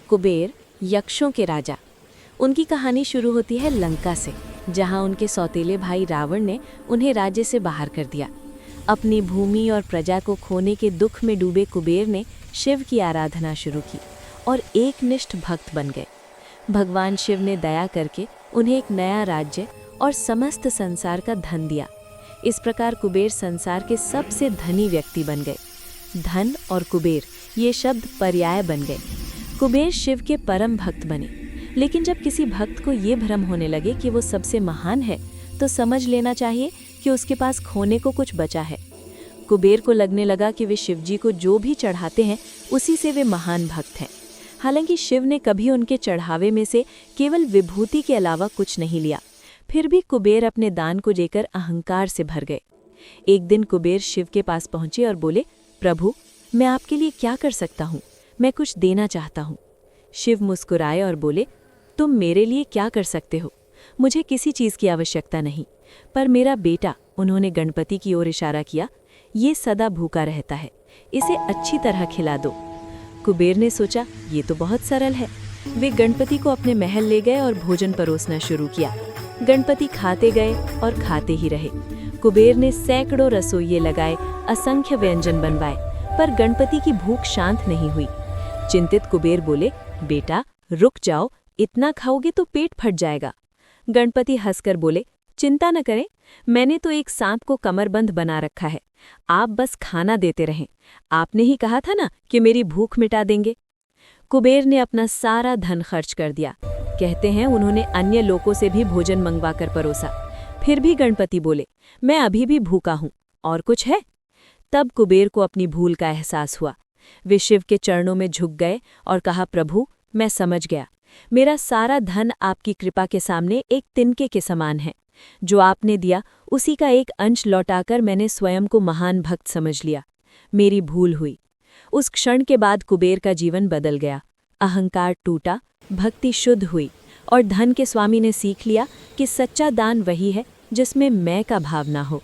कुबेर यक्षों के राजा। उनकी कहानी शुरू होती है लंका से, जहां उनके सौतेले भाई रावण ने उन्हें राज्य से बाहर कर दिया। अपनी भूमि और प्रजा को खोने के दुख में डूबे कुबेर ने शिव की आराधना शुरू की और एक निष्ठ भक्त बन गए। भगवान शिव ने दया करके उन्हें एक नया राज्य और समस्त संसार का धन दिया। इस प्रकार कुबेर संसार के सबसे धनी व्यक्ति बन गए। धन और कुबेर ये शब्द पर्याय बन गए। कुबेर शिव के परम भक्त बने, लेकिन जब किसी भक्त को ये भ्रम होने लगे कि वो सबसे महान है, तो समझ लेना चाहिए कि उसके पास खोने को कुछ बचा है। कुबेर को लगने लगा कि वे शिवजी को जो भी चढ़ाते हैं उसी से वे महान भक्त हैं। हालांकि शिव ने कभी उनके चढ़ावे में से केवल विभूति के अलावा कुछ नहीं लिया। फिर भी कुबेर अपने दान को लेकर अहंकार से भर गए। एक दिन कुबेर शिव के पास पहुंचे और बोले, प्रभु, मैं आपके लिए क्या कर सकता हूँ? मैं कुछ देना चाहता हूँ। शिव मुस्कुराए और बोले, तुम मेरे लिए क्या कर सकते हो? मुझे किसी चीज़ की आवश्यकता नहीं, पर मेरा बेटा, उन्होंने गणपति की ओर इशारा किया, ये सदा भूखा रहता है, इसे अच्छी तरह खिला दो। कुबेर ने सोचा, ये तो बहुत सरल है। वे गणपति को अपने महल ले गए और भोजन परोसना शुरू किया। गणपति खाते गए और खाते ही रहे। कुबेर ने सैकड़ों रसोइये लगाए, असंख्य व्यंजन बनवाए, पर गणपति की भूख शांत नहीं हुई। चिंतित कुबेर बोले, बेटा रुक जाओ, इतना खाओगे तो पेट फट जाएगा। गणपति हंसकर बोले, चिंता न करें, मैंने तो एक सांप को कमरबंद बना रखा है, आप बस खाना देते रहें। आपने ही कहा था ना कि मेरी भूख मिटा देंगे। कुबेर ने अपना सारा धन खर्च कर दिया। कहते हैं उन्होंने अन्य लोगों से भी भोजन मंगवाकर परोसा। फिर भी गणपति बोले, मैं अभी भी भूखा हूँ, और कुछ है? तब कुबेर को अपनी भूल का एहसास हुआ। वे शिव के चरणों में झुक गए और कहा, प्रभु, मैं समझ गया। मेरा सारा धन आपकी कृपा के सामने एक तिनके के समान है। जो आपने दिया उसी का एक अंश लौटाकर मैंने स्वयं को महान भक्त समझ लिया। मेरी भूल हुई। उस क्षण के बाद कुबेर का जीवन बदल गया। अहंकार टूटा, भक्ति शुद्ध हुई और धन के स्वामी ने सीख लिया कि सच्चा दान वही है जिसमें मैं का भाव ना हो।